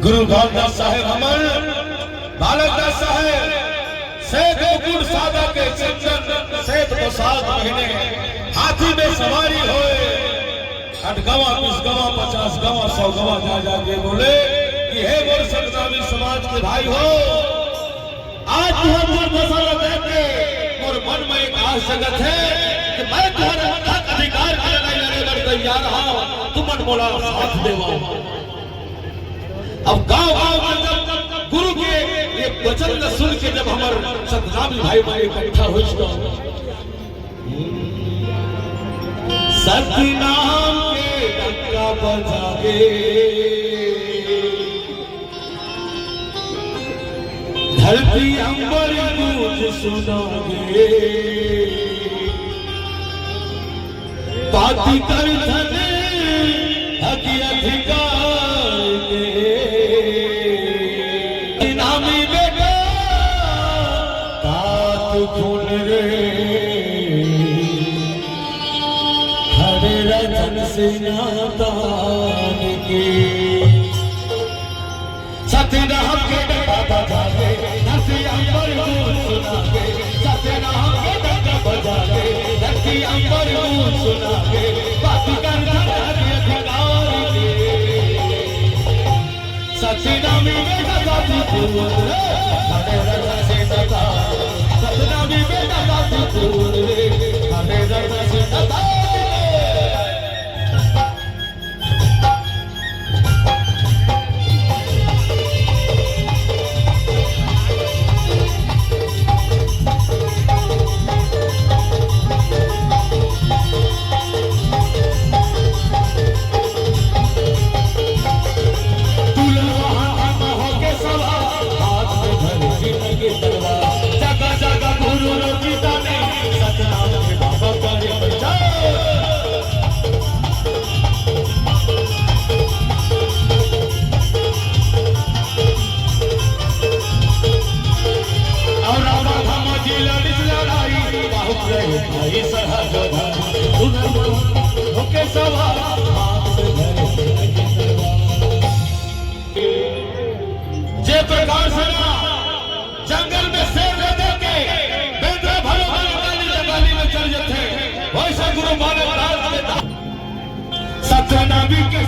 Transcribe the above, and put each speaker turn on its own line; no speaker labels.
गुरु रामदास साहेब अमर बालकदास साहेब से दो गुण सादा के चंदन से तो 7 महीने हाथी में सवारी होए 8 गवा 20 गवा 50 गवा 100 गवा जा जाके बोले कि हे मोर सतनामी समाज के भाई हो, आज तुहर मसाला देख के मोर मन में एक आस जगत है कि मैं तुम्हारे हक अधिकार के लड़ाई लड़ने पर तैयार हूं, तुम मन बोला साथ देवा। अब गांव गांव जब गुरु के ये वचन सुन के जब हमारे सतनामी भाई भाई इकट्ठा हो सतनाम के डंका बजागे धरती अंबर गूंज सुनागे बाती कर धने हकी अधिकार नामी बेटा तात खून रे हरे रतन से नातान के सतनाम के डंका बजागे धरती अंबर गूंज सुनागे सतनाम के डंका बजागे धरती अंबर गूंज सुनागे बाती कर धने हकी अधिकार सतनामी बेटा दादी फूल रे हरे रतन से नता सतनामी बेटा दादी फूल रे हरे रतन से नता जे प्रकार से जंगल में शेर रह के बेंद्रा भरो जंगली में चल जाते वैसा गुरु बालकदास के सतनामी के